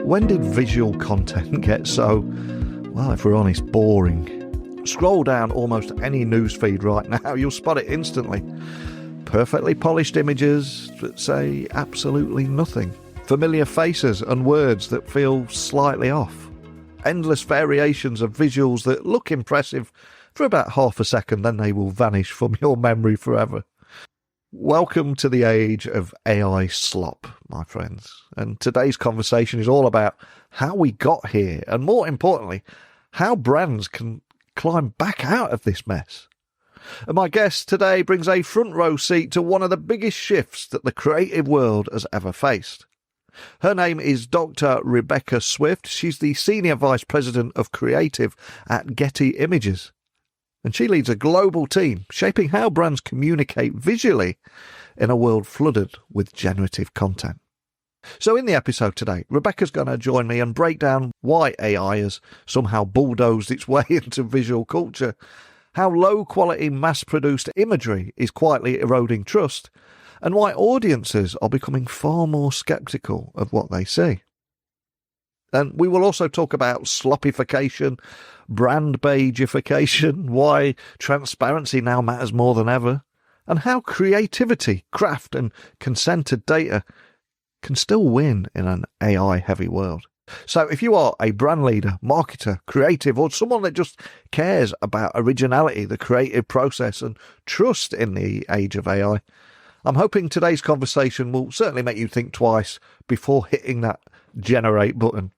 When did visual content get so, well, if we're honest, boring? Scroll down almost any newsfeed right now, you'll spot it instantly. Perfectly polished images that say absolutely nothing. Familiar faces and words that feel slightly off. Endless variations of visuals that look impressive for about half a second, then they will vanish from your memory forever. Welcome to the age of AI slop, my friends. And today's conversation is all about how we got here, and more importantly, how brands can climb back out of this mess. And my guest today brings a front row seat to one of the biggest shifts that the creative world has ever faced. Her name is Dr. Rebecca Swift. She's the Senior Vice President of Creative at Getty Images. And she leads a global team shaping how brands communicate visually in a world flooded with generative content. So in the episode today, Rebecca's going to join me and break down why AI has somehow bulldozed its way into visual culture, how low-quality mass-produced imagery is quietly eroding trust, and why audiences are becoming far more sceptical of what they see. And we will also talk about sloppification, brand beigification, why transparency now matters more than ever, and how creativity, craft and consented data can still win in an AI-heavy world. So if you are a brand leader, marketer, creative, or someone that just cares about originality, the creative process and trust in the age of AI, I'm hoping today's conversation will certainly make you think twice before hitting that generate button.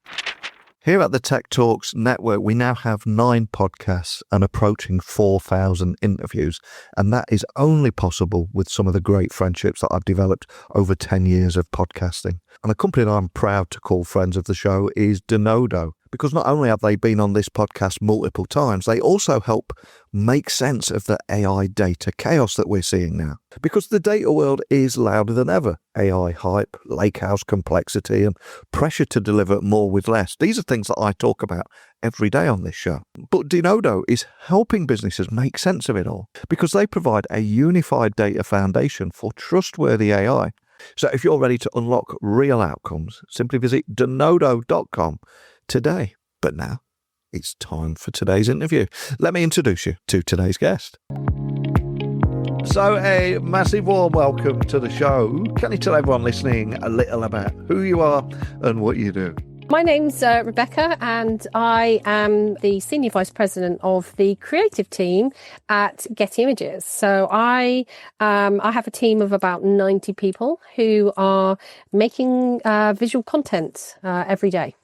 Here at the Tech Talks Network, we now have 9 podcasts and approaching 4,000 interviews. And that is only possible with some of the great friendships that I've developed over 10 years of podcasting. And a company that I'm proud to call friends of the show is Denodo, because not only have they been on this podcast multiple times, they also help make sense of the AI data chaos that we're seeing now. Because the data world is louder than ever. AI hype, lakehouse complexity, and pressure to deliver more with less. These are things that I talk about every day on this show. But Denodo is helping businesses make sense of it all because they provide a unified data foundation for trustworthy AI. So if you're ready to unlock real outcomes, simply visit denodo.com today. But now it's time for today's interview. Let me introduce you to today's guest. So a massive warm welcome to the show. Can you tell everyone listening a little about who you are and what you do? My name's Rebecca, and I am the Senior Vice President of the creative team at Getty Images. So I have a team of about 90 people who are making visual content every day.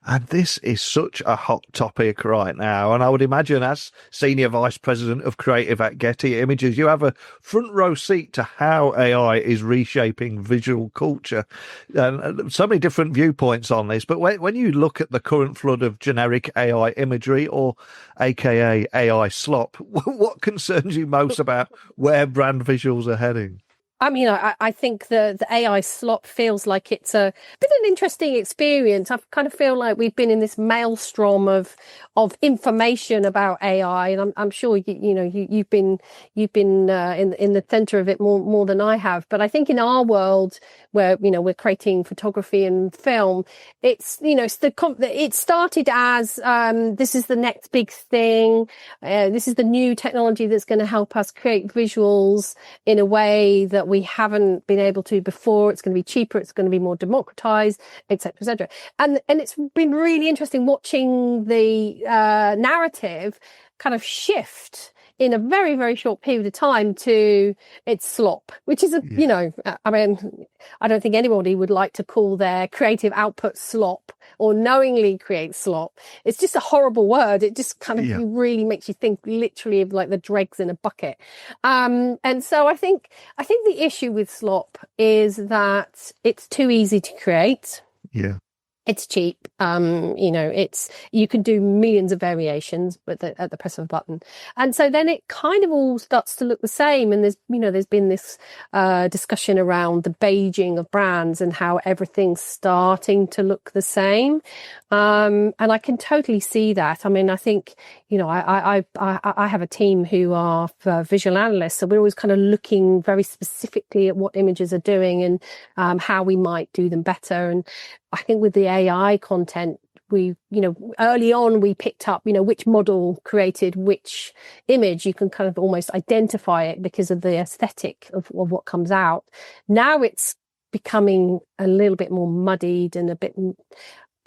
And this is such a hot topic right now. And I would imagine as Senior Vice President of Creative at Getty Images, you have a front row seat to how AI is reshaping visual culture. And so many different viewpoints on this. But when you look at the current flood of generic AI imagery, or AKA AI slop, what concerns you most about where brand visuals are heading? I mean, I think the AI slop feels like it's been an interesting experience. I kind of feel like we've been in this maelstrom of information about AI, and I'm sure you've been in the center of it more than I have. But I think in our world where we're creating photography and film, it started as this is the next big thing. This is the new technology that's going to help us create visuals in a way that we haven't been able to before. It's going to be cheaper. It's going to be more democratized, etc., etc. And it's been really interesting watching the narrative kind of shift in a very, very short period of time to its slop, which is, I mean, I don't think anybody would like to call their creative output slop or knowingly create slop. It's just a horrible word. It just kind of really makes you think literally of like the dregs in a bucket. And so I think the issue with slop is that it's too easy to create. Yeah. It's cheap. You can do millions of variations at the press of a button. And so then it kind of all starts to look the same. And there's been this discussion around the beiging of brands and how everything's starting to look the same. And I can totally see that. I mean, I think, I have a team who are visual analysts, so we're always kind of looking very specifically at what images are doing and how we might do them better. And I think with the AI content, early on we picked up, which model created which image. You can kind of almost identify it because of the aesthetic of what comes out. Now it's becoming a little bit more muddied and a bit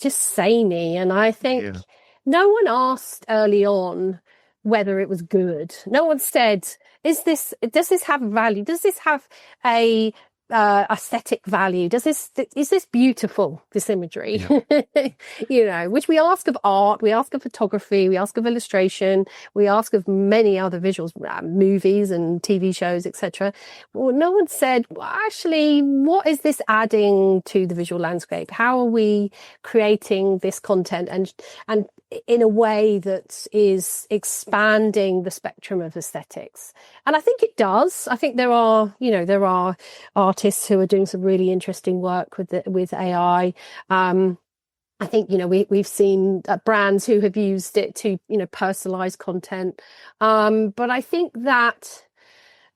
just samey. And I think no one asked early on whether it was good. No one said, does this have value? Does this have a aesthetic value? Is this beautiful, this imagery? Which we ask of art, we ask of photography, we ask of illustration, we ask of many other visuals, movies and TV shows, etc. Well, no one said, well, actually, what is this adding to the visual landscape? How are we creating this content and in a way that is expanding the spectrum of aesthetics? And I think it does. I think there are artists who are doing some really interesting work with AI. I think, we've seen brands who have used it to, personalize content. But I think that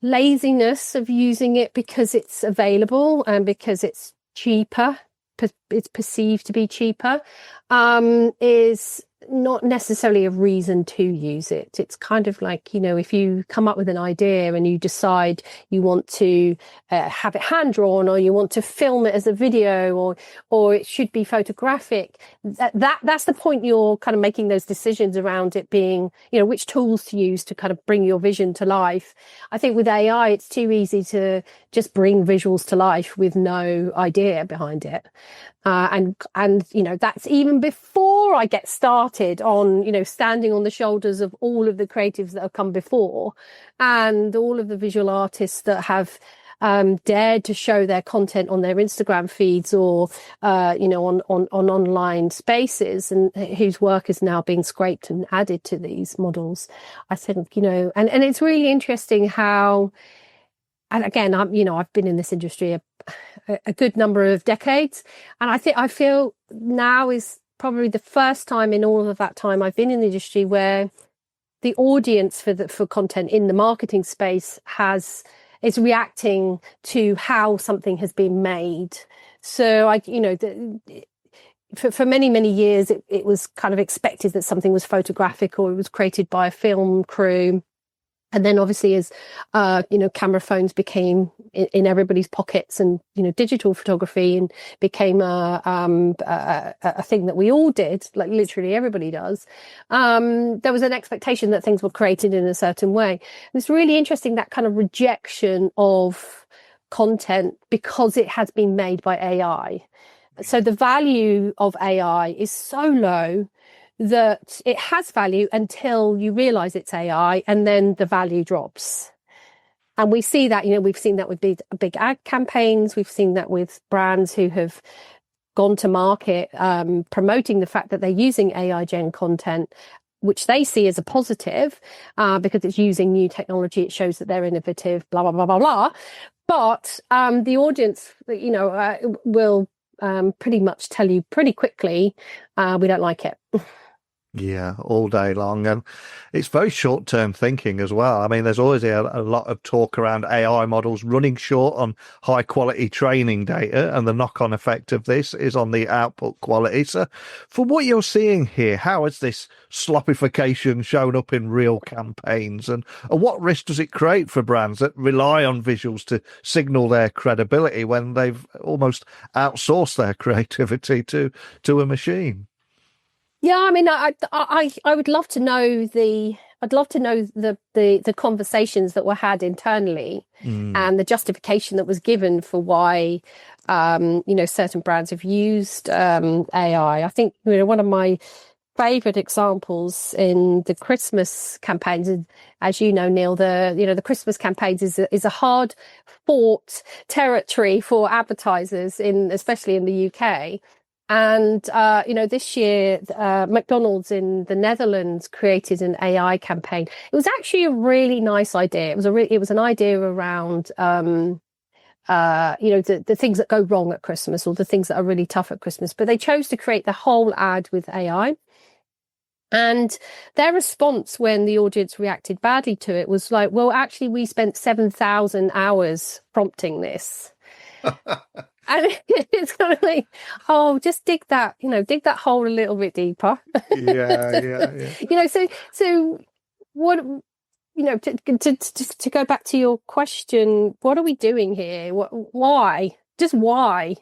laziness of using it because it's available and because it's cheaper, it's perceived to be cheaper, is not necessarily a reason to use it. It's kind of like, if you come up with an idea and you decide you want to have it hand drawn, or you want to film it as a video, or it should be photographic, that's the point. You're kind of making those decisions around it being, which tools to use to kind of bring your vision to life. I think with AI, it's too easy to just bring visuals to life with no idea behind it. And that's even before I get started on, standing on the shoulders of all of the creatives that have come before, and all of the visual artists that have dared to show their content on their Instagram feeds or, on online spaces, and whose work is now being scraped and added to these models. I think, and it's really interesting how, and again, I've been in this industry a good number of decades, and I feel now is probably the first time in all of that time I've been in the industry where the audience for content in the marketing space is reacting to how something has been made. So for many, many years, it was kind of expected that something was photographic or it was created by a film crew. And then obviously as, camera phones became in everybody's pockets, and, digital photography and became a thing that we all did, like literally everybody does. There was an expectation that things were created in a certain way. And it's really interesting, that kind of rejection of content because it has been made by AI. So the value of AI is so low that it has value until you realize it's AI, and then the value drops. And we see that, we've seen that with big ad campaigns. We've seen that with brands who have gone to market promoting the fact that they're using AI gen content, which they see as a positive because it's using new technology. It shows that they're innovative, blah, blah, blah, blah, blah. But the audience, will pretty much tell you pretty quickly, we don't like it. Yeah, all day long. And it's very short-term thinking as well. I mean, there's always a lot of talk around AI models running short on high-quality training data, and the knock-on effect of this is on the output quality. So for what you're seeing here, how has this sloppification shown up in real campaigns? And what risk does it create for brands that rely on visuals to signal their credibility when they've almost outsourced their creativity to a machine? Yeah, I mean, I would love to know the conversations that were had internally and the justification that was given for why, certain brands have used AI. I think, one of my favorite examples in the Christmas campaigns, and as you know, Neil, the Christmas campaigns is a hard fought territory for advertisers especially in the UK. And, this year, McDonald's in the Netherlands created an AI campaign. It was actually a really nice idea. It was an idea around, the things that go wrong at Christmas, or the things that are really tough at Christmas. But they chose to create the whole ad with AI. And their response when the audience reacted badly to it was like, well, actually, we spent 7,000 hours prompting this. And it's kind of like, oh, just dig that hole a little bit deeper. Yeah. So what, to go back to your question, what are we doing here? Why? Just why?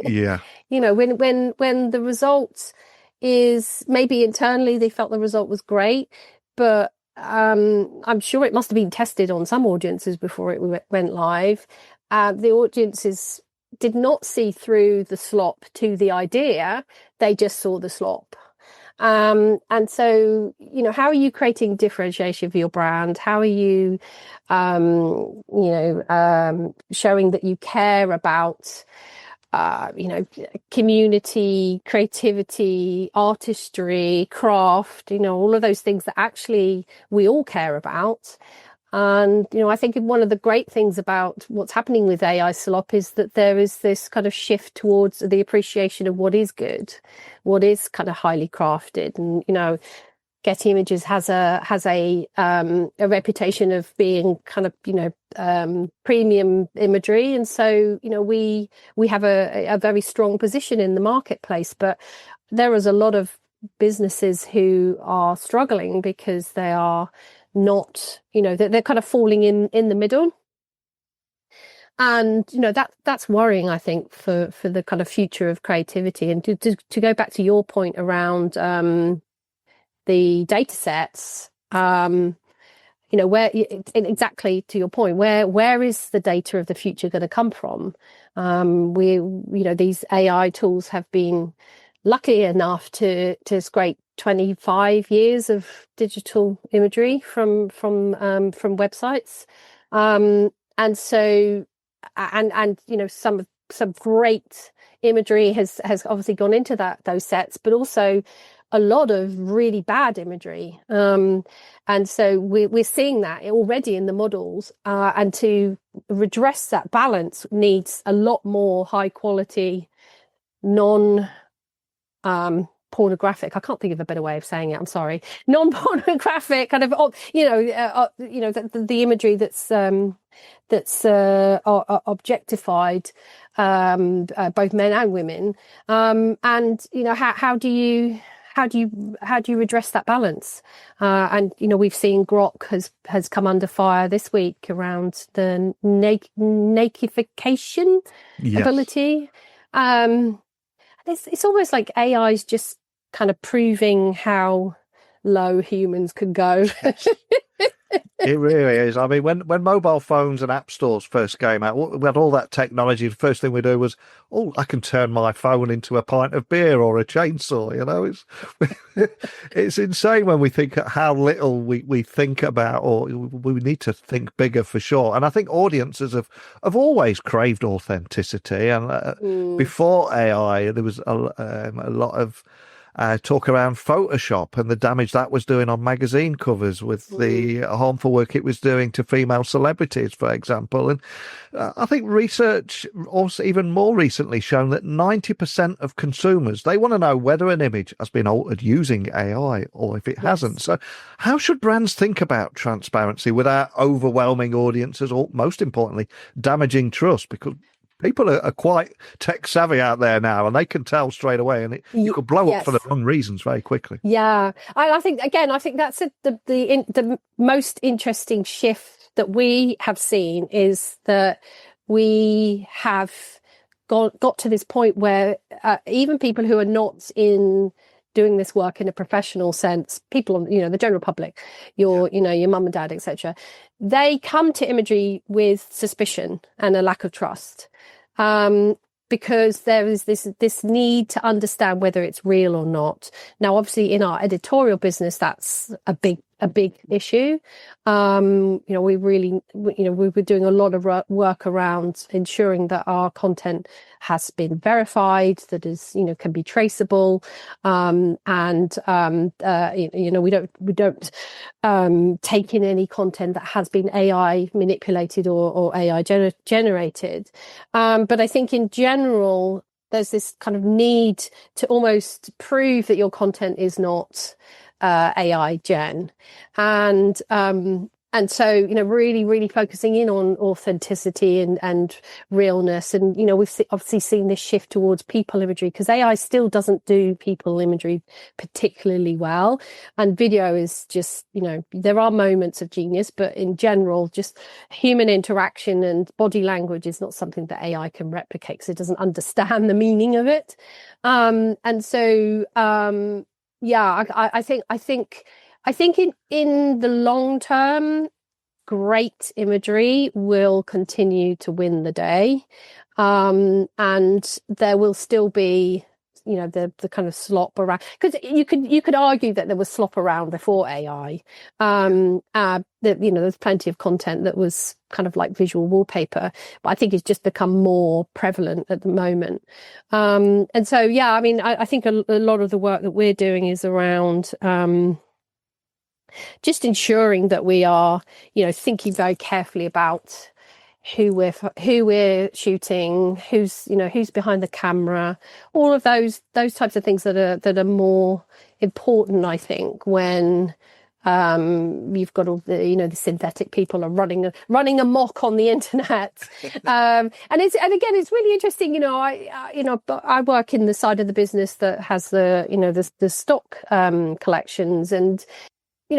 Yeah. When the result is, maybe internally they felt the result was great, but I'm sure it must have been tested on some audiences before it went live. The audiences did not see through the slop to the idea; they just saw the slop. And so, how are you creating differentiation for your brand? How are you, showing that you care about, community, creativity, artistry, craft, all of those things that actually we all care about. And, I think one of the great things about what's happening with AI slop is that there is this kind of shift towards the appreciation of what is good, what is kind of highly crafted. And, Getty Images has a reputation of being kind of, premium imagery. And so, we have a very strong position in the marketplace, but there is a lot of businesses who are struggling because they are not, they're kind of falling in the middle. And, that's worrying, I think, for the kind of future of creativity. And to go back to your point around the data sets, where, exactly to your point, where is the data of the future going to come from? These AI tools have been lucky enough to scrape 25 years of digital imagery from websites, and so some great imagery has obviously gone into those sets, but also a lot of really bad imagery, and so we're seeing that already in the models, and to redress that balance needs a lot more high quality, non pornographic, I can't think of a better way of saying it, I'm sorry, non-pornographic kind of, the imagery that's objectified, both men and women, and how do you redress that balance? And we've seen Grok has come under fire this week around the nakification ability. It's almost like AI is just kind of proving how low humans can go. It really is. I mean, when mobile phones and app stores first came out, we had all that technology. The first thing we do was, I can turn my phone into a pint of beer or a chainsaw. It's insane when we think how little we think about, or we need to think bigger for sure. And I think audiences have always craved authenticity. And before AI, there was a lot of talk around Photoshop and the damage that was doing on magazine covers with the harmful work it was doing to female celebrities, for example. And I think research also even more recently shown that 90% of consumers, they want to know whether an image has been altered using AI or if it hasn't. So how should brands think about transparency without overwhelming audiences or, most importantly, damaging trust? Because people are quite tech savvy out there now, and they can tell straight away, and you could blow up for the wrong reasons very quickly. Yeah, I think that's the most interesting shift that we have seen, is that we have got to this point where even people who are not in doing this work in a professional sense, people, the general public, your mum and dad, etc., they come to imagery with suspicion and a lack of trust, because there is this need to understand whether it's real or not. Now, obviously, in our editorial business, that's a big issue. We really, we were doing a lot of work around ensuring that our content has been verified, that is, can be traceable, and we don't take in any content that has been AI manipulated or AI generated. But I think in general, there's this kind of need to almost prove that your content is not AI gen. And so, really, really focusing in on authenticity and realness. And, we've obviously seen this shift towards people imagery, because AI still doesn't do people imagery particularly well. And video is just, there are moments of genius, but in general, just human interaction and body language is not something that AI can replicate, because it doesn't understand the meaning of it. And so, I think in the long term, great imagery will continue to win the day. And there will still be, the kind of slop around, because you could argue that there was slop around before AI. There's plenty of content that was kind of like visual wallpaper, but I think it's just become more prevalent at the moment. And so, I think a lot of the work that we're doing is around, just ensuring that we are, thinking very carefully about who we're shooting, who's behind the camera, all of those types of things that are more important, I think, when you've got all the the synthetic people are running amok on the internet. And again it's really interesting. I work in the side of the business that has the stock collections, and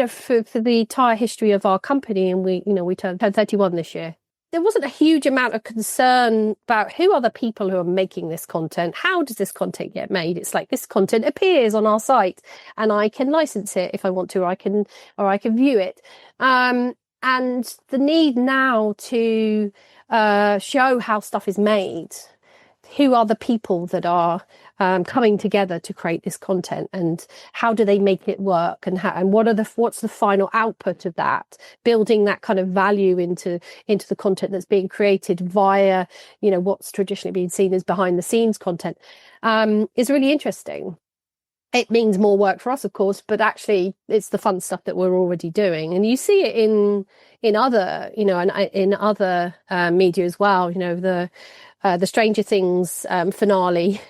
for the entire history of our company, and we turned 31 this year, there wasn't a huge amount of concern about who are the people who are making this content. How does this content get made? It's like, this content appears on our site and I can license it if I want to, or I can view it. And the need now to show how stuff is made. Who are the people that are coming together to create this content, and how do they make it work, and what's the final output of that? Building that kind of value into the content that's being created via what's traditionally been seen as behind the scenes content is really interesting. It means more work for us, of course, but actually it's the fun stuff that we're already doing, and you see it in other in other media as well. The Stranger Things finale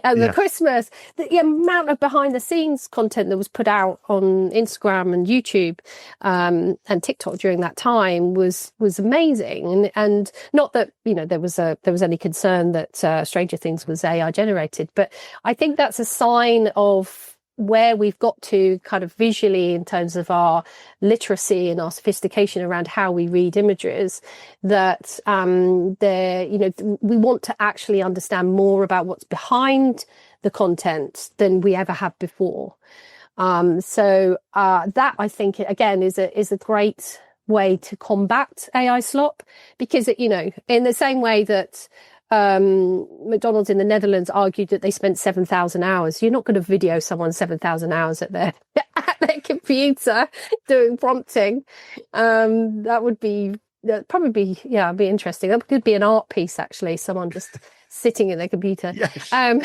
and the Christmas, the amount of behind the scenes content that was put out on Instagram and YouTube and TikTok during that time was amazing. And not that there was any concern that Stranger Things was AI generated, but I think that's a sign of where we've got to kind of visually in terms of our literacy and our sophistication around how we read images, that we want to actually understand more about what's behind the content than we ever have before. So that, I think, again, is a great way to combat AI slop, because in the same way that McDonald's in the Netherlands argued that they spent 7,000 hours. You're not going to video someone 7,000 hours at their computer doing prompting. That would be probably be interesting. That could be an art piece, actually. Someone just sitting in their computer. Yes. Have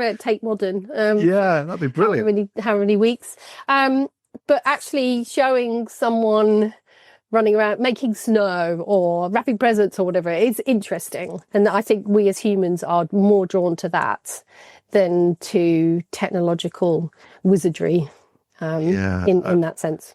it Tate Modern. That'd be brilliant. How many weeks? But actually showing someone running around making snow or wrapping presents or whatever, it's interesting. And I think we as humans are more drawn to that than to technological wizardry in that sense.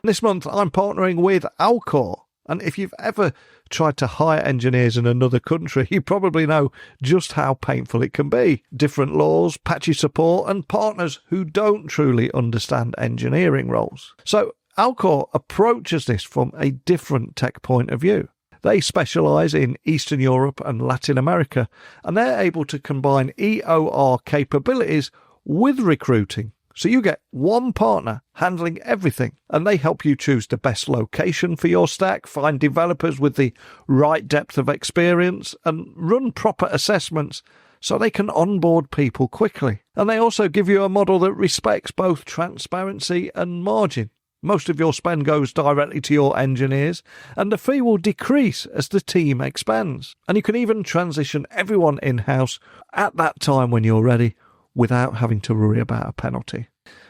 This month I'm partnering with Alcor, and if you've ever tried to hire engineers in another country, you probably know just how painful it can be. Different laws, patchy support, and partners who don't truly understand engineering roles. So Alcor approaches this from a different tech point of view. They specialise in Eastern Europe and Latin America, and they're able to combine EOR capabilities with recruiting. So you get one partner handling everything, and they help you choose the best location for your stack, find developers with the right depth of experience, and run proper assessments so they can onboard people quickly. And they also give you a model that respects both transparency and margin. Most of your spend goes directly to your engineers, and the fee will decrease as the team expands. And you can even transition everyone in-house at that time when you're ready, without having to worry about a penalty.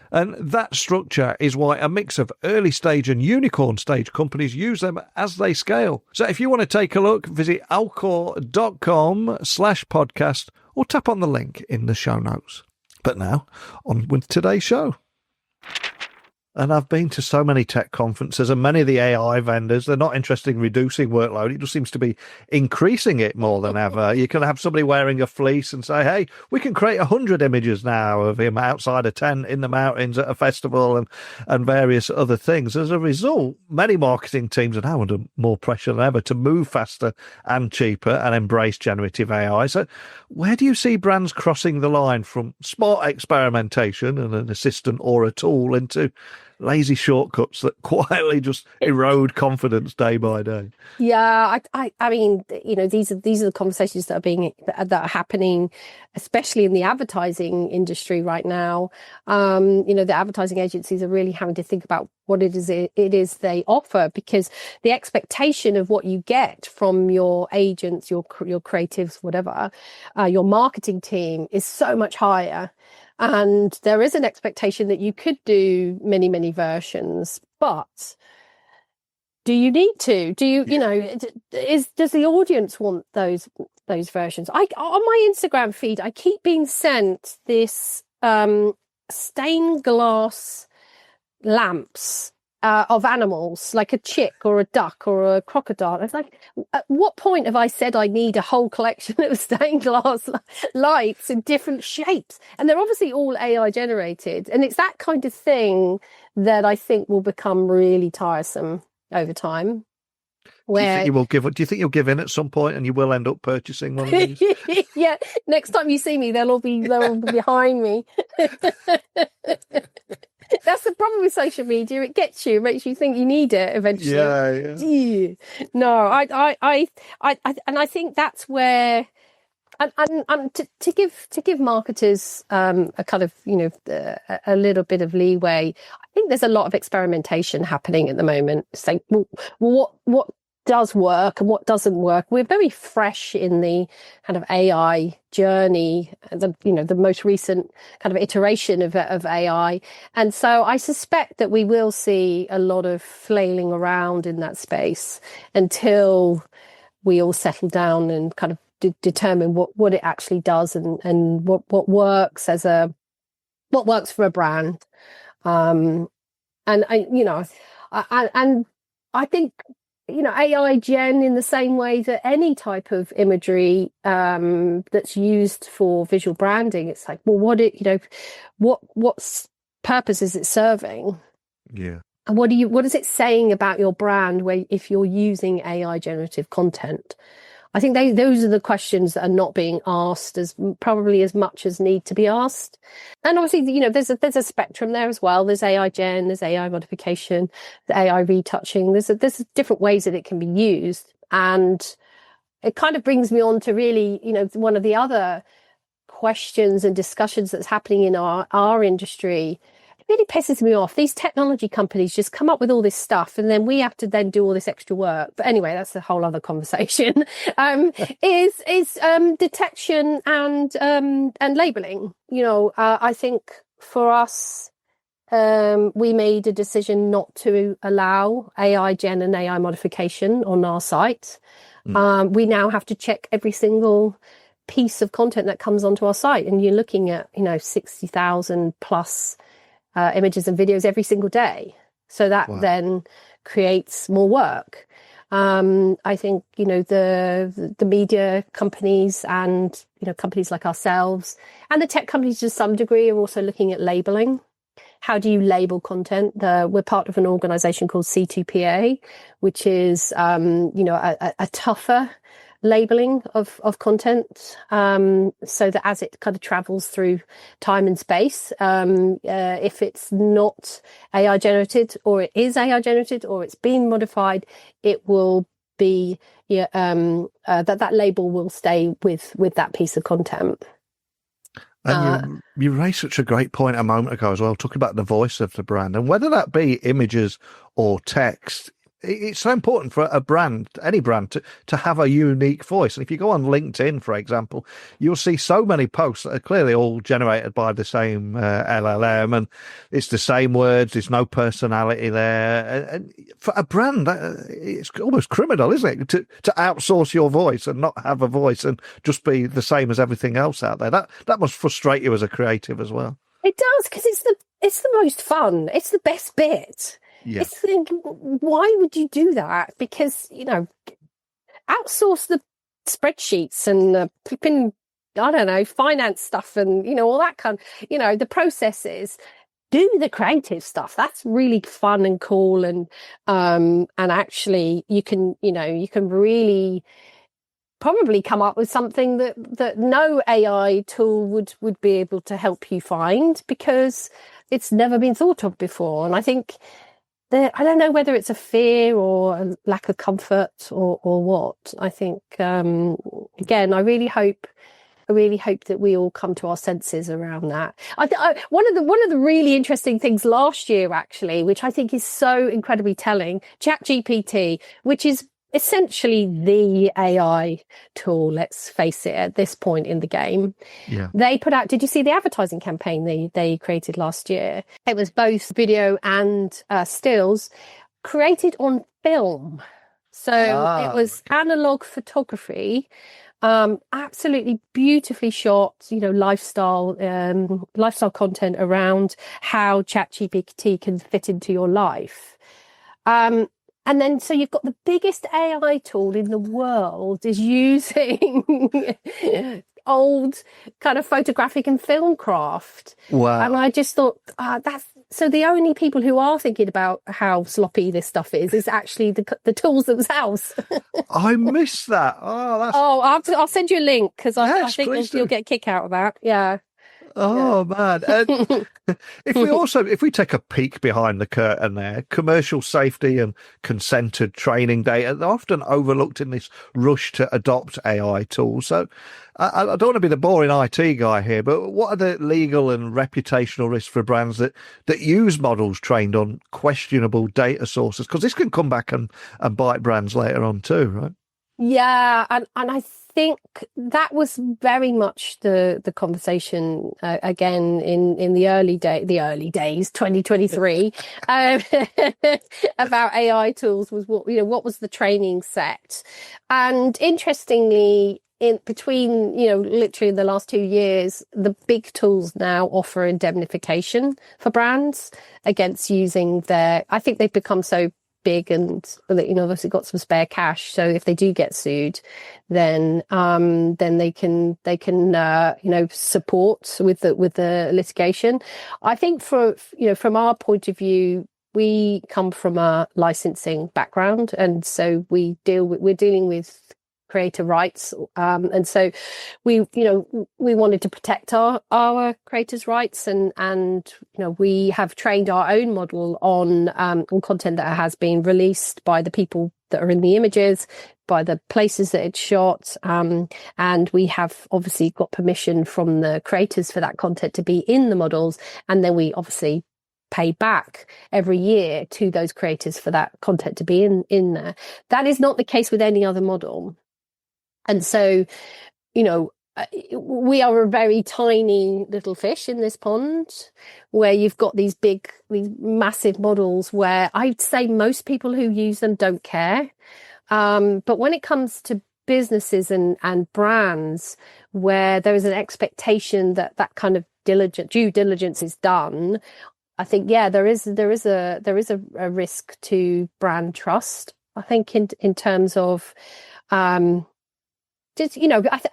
And that structure is why a mix of early stage and unicorn stage companies use them as they scale. So if you want to take a look, visit alcor.com/podcast or tap on the link in the show notes. But now, on with today's show. And I've been to so many tech conferences, and many of the AI vendors, they're not interested in reducing workload. It just seems to be increasing it more than ever. You can have somebody wearing a fleece and say, hey, we can create 100 images now of him outside a tent in the mountains at a festival and various other things. As a result, many marketing teams are now under more pressure than ever to move faster and cheaper and embrace generative AI. So where do you see brands crossing the line from smart experimentation and an assistant or a tool into lazy shortcuts that quietly just erode confidence day by day? Yeah, I mean, these are the conversations that are happening, especially in the advertising industry right now. The advertising agencies are really having to think about what it is they offer, because the expectation of what you get from your agents, your creatives, whatever, your marketing team is so much higher. And there is an expectation that you could do many, many versions, but do you need to? Does the audience want those versions? On my Instagram feed, I keep being sent this stained glass lamps of animals, like a chick or a duck or a crocodile. It's like, at what point have I said I need a whole collection of stained glass lights in different shapes? And they're obviously all AI generated. And it's that kind of thing that I think will become really tiresome over time. Do you think you'll give in at some point and you will end up purchasing one of these? Yeah, next time you see me, they'll all be behind me. That's the problem with social media. It gets you, it makes you think you need it eventually. Yeah. No, I think that's where, and to give marketers a kind of a little bit of leeway. I think there's a lot of experimentation happening at the moment. So, what does work and what doesn't work? We're very fresh in the kind of AI journey, the most recent kind of iteration of AI, and so I suspect that we will see a lot of flailing around in that space until we all settle down and kind of determine what it actually does and what works what works for a brand. And I think AI gen, in the same way that any type of imagery that's used for visual branding, it's like, well, what purpose is it serving? Yeah. And what is it saying about your brand if you're using AI generative content? I think those are the questions that are not being asked as much as need to be asked. And obviously, there's a spectrum there as well. There's AI gen, there's AI modification, there's AI retouching. There's different ways that it can be used. And it kind of brings me on to really, one of the other questions and discussions that's happening in our industry. Really pisses me off. These technology companies just come up with all this stuff, and then we have to then do all this extra work. But anyway, that's a whole other conversation. Is detection and labeling. I think for us, we made a decision not to allow AI gen and AI modification on our site. We now have to check every single piece of content that comes onto our site, and you're looking at 60,000 plus images and videos every single day. So that then creates more work. I think, the media companies and, companies like ourselves and the tech companies to some degree are also looking at labeling. How do you label content? We're part of an organization called C2PA, which is, a tougher labeling of content, so that as it kind of travels through time and space, if it's not AI generated, or it is AI generated, or it's been modified, it will be that label will stay with that piece of content. And you raised such a great point a moment ago as well, talking about the voice of the brand, and whether that be images or text. it's so important for a brand, any brand, to have a unique voice. And if you go on LinkedIn, for example, you'll see so many posts that are clearly all generated by the same LLM, and it's the same words. There's no personality there. And for a brand, it's almost criminal, isn't it, to outsource your voice and not have a voice and just be the same as everything else out there. That must frustrate you as a creative as well. It does, because it's the most fun. It's the best bit. Yeah. It's why would you do that? Because, outsource the spreadsheets and flipping, I don't know, finance stuff and, all that the processes. Do the creative stuff. That's really fun and cool. And actually you can really probably come up with something that no AI tool would be able to help you find, because it's never been thought of before. And I think I don't know whether it's a fear or a lack of comfort or what. I think, again, I really hope that we all come to our senses around that. One of the really interesting things last year, actually, which I think is so incredibly telling, ChatGPT, which is essentially the AI tool, let's face it, at this point in the game. Yeah. They put out, did you see the advertising campaign they created last year? It was both video and stills created on film. So it was analog photography, absolutely beautifully shot, lifestyle content around how ChatGPT can fit into your life. And then, so you've got the biggest AI tool in the world is using old kind of photographic and film craft. Wow. And I just thought, so the only people who are thinking about how sloppy this stuff is actually the tools themselves. I missed that. I'll send you a link, because I think you'll get a kick out of that. Yeah. Oh, man. And if we take a peek behind the curtain there, commercial safety and consented training data, they're often overlooked in this rush to adopt AI tools. So I don't want to be the boring IT guy here, but what are the legal and reputational risks for brands that use models trained on questionable data sources? Because this can come back and bite brands later on too, right? Yeah, and I think that was very much the conversation again in the early days, 2023, about AI tools, was what was the training set. And interestingly, in between, literally in the last 2 years, the big tools now offer indemnification for brands against using I think they've become so big and obviously got some spare cash, so if they do get sued, then they can support with the litigation. I think from our point of view, we come from a licensing background, and so we're dealing with creator rights, and so we wanted to protect our creators' rights, and we have trained our own model on content that has been released by the people that are in the images, by the places that it's shot, and we have obviously got permission from the creators for that content to be in the models, and then we obviously pay back every year to those creators for that content to be in there. That is not the case with any other model. And so, we are a very tiny little fish in this pond, where you've got these massive models where I'd say most people who use them don't care. But when it comes to businesses and brands, where there is an expectation that kind of due diligence is done, I think, there is a risk to brand trust. I think in terms of, I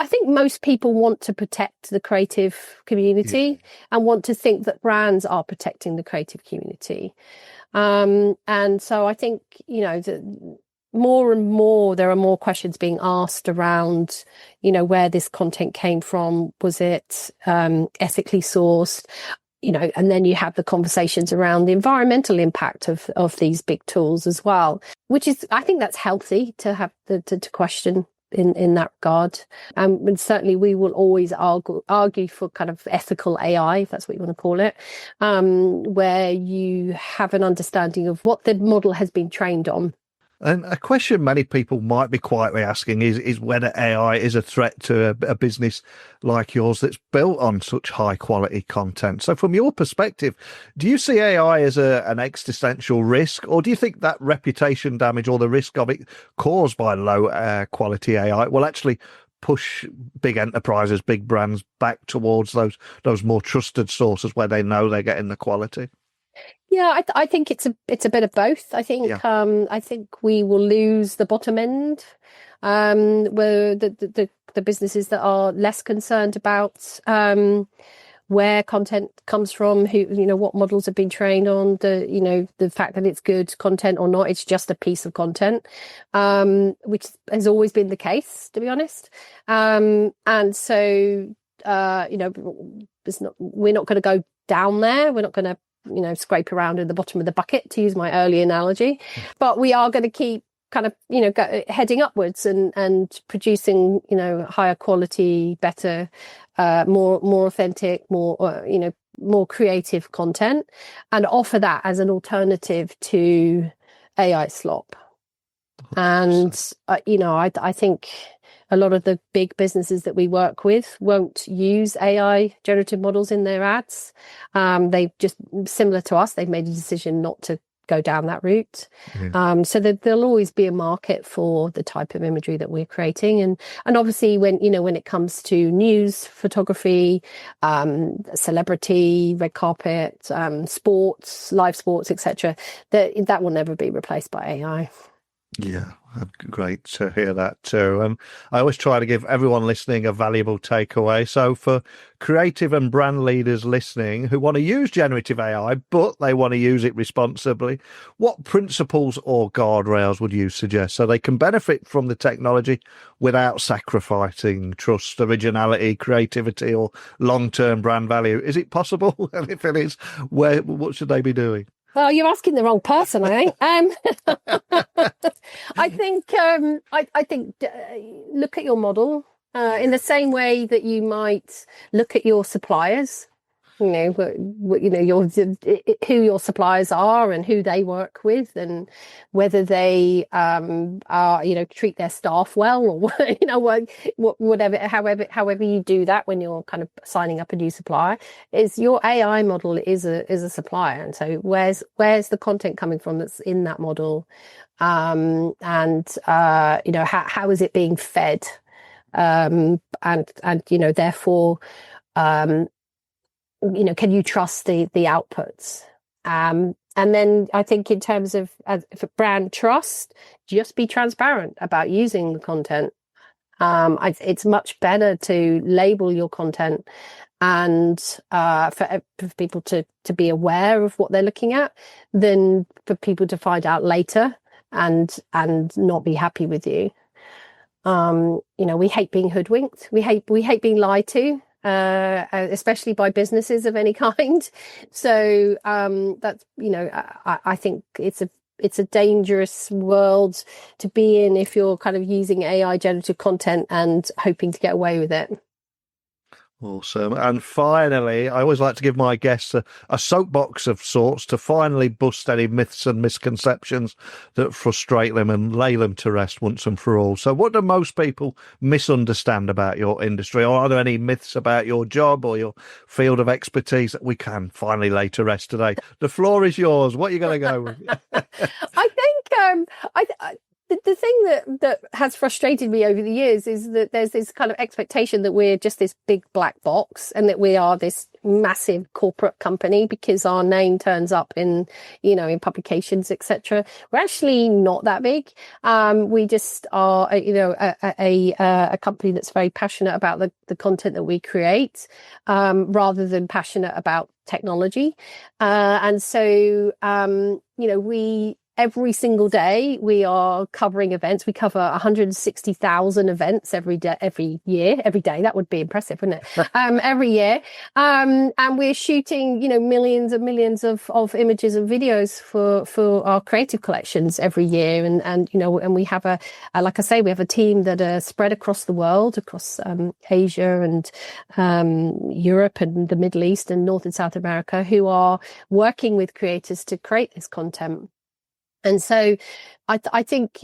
think most people want to protect the creative community and want to think that brands are protecting the creative community. And so I think, more and more, there are more questions being asked around, where this content came from. Was it ethically sourced? And then you have the conversations around the environmental impact of these big tools as well, which is, I think that's healthy to have to question in that regard. And certainly we will always argue for kind of ethical AI, if that's what you want to call it, where you have an understanding of what the model has been trained on. And a question many people might be quietly asking is whether AI is a threat to a business like yours that's built on such high quality content. So from your perspective, do you see AI as an existential risk, or do you think that reputation damage or the risk of it caused by low quality AI will actually push big enterprises, big brands back towards those more trusted sources where they know they're getting the quality? Yeah, I think it's a bit of both. Yeah. I think we will lose the bottom end, where the businesses that are less concerned about where content comes from, who, what models have been trained on, the fact that it's good content or not. It's just a piece of content, which has always been the case, to be honest. And so we're not going to go down there. We're not going to scrape around in the bottom of the bucket, to use my early analogy, but we are going to keep kind of heading upwards and producing higher quality, better, more authentic, more creative content, and offer that as an alternative to AI slop. And I think a lot of the big businesses that we work with won't use AI generative models in their ads. They've just, similar to us, they've made a decision not to go down that route. Yeah. So there'll always be a market for the type of imagery that we're creating. And obviously when it comes to news, photography, celebrity, red carpet, sports, live sports, etc., that will never be replaced by AI. Yeah, great to hear that too. I always try to give everyone listening a valuable takeaway. So for creative and brand leaders listening who want to use generative AI, but they want to use it responsibly, what principles or guardrails would you suggest so they can benefit from the technology without sacrificing trust, originality, creativity, or long-term brand value? Is it possible? And if it is, what should they be doing? Well, you're asking the wrong person, I think. I think look at your model in the same way that you might look at your suppliers. Who your suppliers are and who they work with, and whether they treat their staff well, or whatever. However you do that when you're kind of signing up a new supplier, is your AI model is a supplier, and so where's the content coming from that's in that model, how is it being fed, and therefore. Can you trust the outputs? And then I think in terms of for brand trust, just be transparent about using the content. It's much better to label your content and for people to be aware of what they're looking at than for people to find out later and not be happy with you. We hate being hoodwinked. We hate being lied to. Especially by businesses of any kind. So that's I think it's a dangerous world to be in if you're kind of using AI generative content and hoping to get away with it. Awesome. And finally, I always like to give my guests a soapbox of sorts to finally bust any myths and misconceptions that frustrate them and lay them to rest once and for all. So what do most people misunderstand about your industry? Or are there any myths about your job or your field of expertise that we can finally lay to rest today? The floor is yours. What are you going to go with? I think the thing that has frustrated me over the years is that there's this kind of expectation that we're just this big black box and that we are this massive corporate company because our name turns up in publications, etc. We're actually not that big. We just are, a company that's very passionate about the content that we create, rather than passionate about technology. And so, we every single day we are covering events. We cover 160,000 events every day. That would be impressive, wouldn't it? Every year. And we're shooting, millions and millions of images and videos for our creative collections every year. And we have like I say, we have a team that are spread across the world, across Asia and Europe and the Middle East and North and South America, who are working with creators to create this content. And so I think,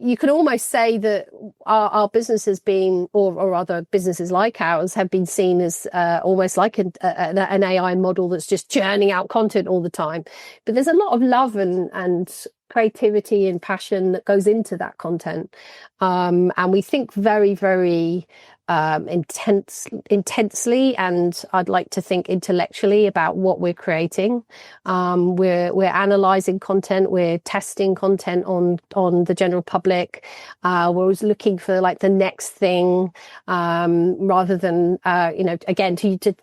you can almost say that our business has been, or other businesses like ours have been seen as almost like an AI model that's just churning out content all the time. But there's a lot of love and creativity and passion that goes into that content. And we think very, very intensely, and I'd like to think intellectually about what we're creating. We're analyzing content, we're testing content on the general public. We're always looking for like the next thing, rather than again to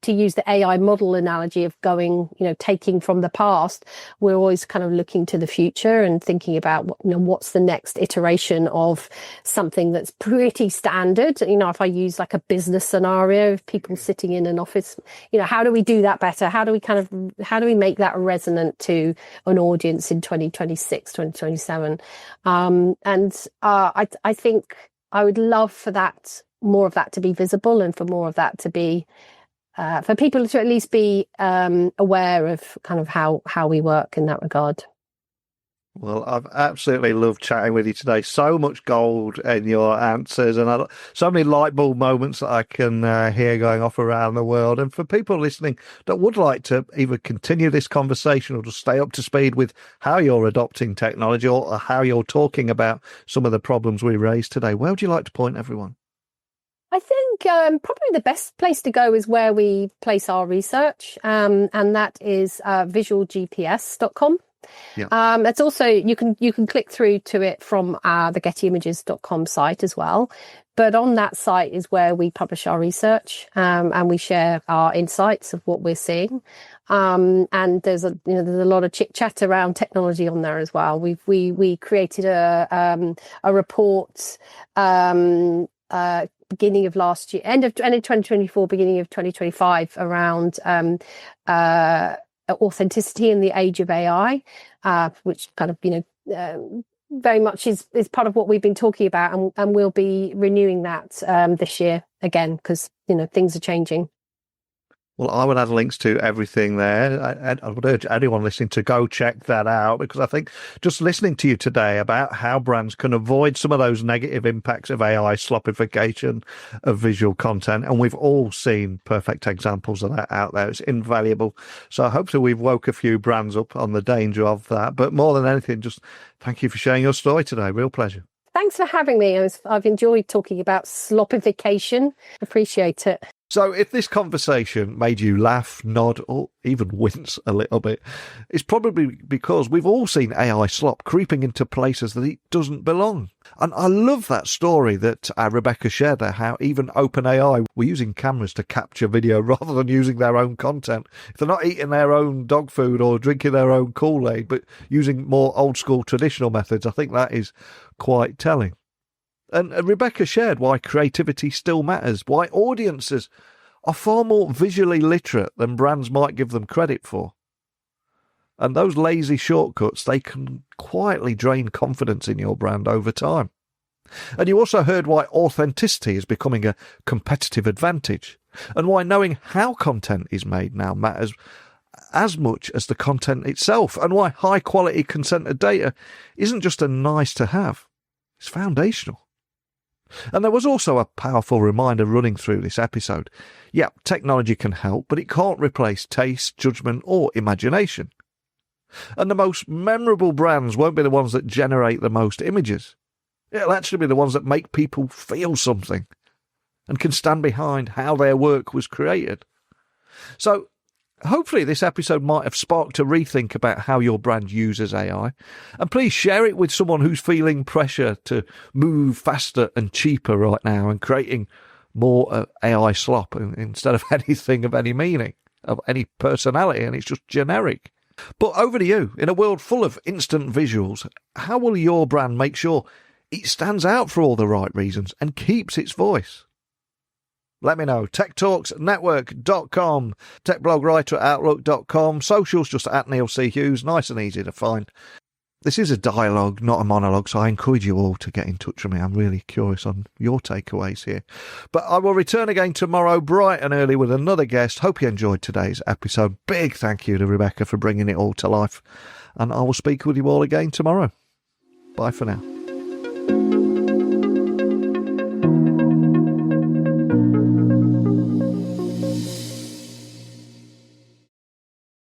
use the AI model analogy of going, taking from the past. We're always kind of looking to the future and thinking about what's the next iteration of something that's pretty standard. If I use like a business scenario of people sitting in an office, how do we do that better? How do we make that resonant to an audience in 2026, 2027? I think I would love for that, more of that to be visible, and for more of that to be for people to at least be aware of kind of how we work in that regard. Well, I've absolutely loved chatting with you today. So much gold in your answers, and so many light bulb moments that I can hear going off around the world. And for people listening that would like to either continue this conversation or to stay up to speed with how you're adopting technology or how you're talking about some of the problems we raised today, where would you like to point everyone? I think probably the best place to go is where we place our research, and that is visualgps.com. Yeah. That's also, you can click through to it from the gettyimages.com site as well. But on that site is where we publish our research, and we share our insights of what we're seeing. And there's a lot of chit chat around technology on there as well. We created a report beginning of last year, end of 2024, beginning of 2025, around authenticity in the age of AI, which kind of very much is part of what we've been talking about, and we'll be renewing that this year again, because things are changing. Well, I would add links to everything there. I would urge anyone listening to go check that out, because I think just listening to you today about how brands can avoid some of those negative impacts of AI sloppification of visual content, and we've all seen perfect examples of that out there. It's invaluable. So hopefully we've woke a few brands up on the danger of that. But more than anything, just thank you for sharing your story today. Real pleasure. Thanks for having me. I've enjoyed talking about sloppification. Appreciate it. So if this conversation made you laugh, nod, or even wince a little bit, it's probably because we've all seen AI slop creeping into places that it doesn't belong. And I love that story that Rebecca shared there, how even OpenAI were using cameras to capture video rather than using their own content. If they're not eating their own dog food or drinking their own Kool-Aid, but using more old school traditional methods, I think that is quite telling. And Rebecca shared why creativity still matters, why audiences are far more visually literate than brands might give them credit for. And those lazy shortcuts, they can quietly drain confidence in your brand over time. And you also heard why authenticity is becoming a competitive advantage, and why knowing how content is made now matters as much as the content itself, and why high quality consented data isn't just a nice to have, it's foundational. And there was also a powerful reminder running through this episode. Yeah, technology can help, but it can't replace taste, judgment, or imagination. And the most memorable brands won't be the ones that generate the most images. It'll actually be the ones that make people feel something and can stand behind how their work was created. So hopefully this episode might have sparked a rethink about how your brand uses AI. And please share it with someone who's feeling pressure to move faster and cheaper right now and creating more AI slop instead of anything of any meaning, of any personality, and it's just generic. But over to you. In a world full of instant visuals, how will your brand make sure it stands out for all the right reasons and keeps its voice? Let me know. techtalksnetwork.com, techblogwriter@outlook.com, socials just @Neil C. Hughes, nice and easy to find. This is a dialogue, not a monologue, so I encourage you all to get in touch with me. I'm really curious on your takeaways here. But I will return again tomorrow bright and early with another guest. Hope you enjoyed today's episode. Big thank you to Rebecca for bringing it all to life. And I will speak with you all again tomorrow. Bye for now.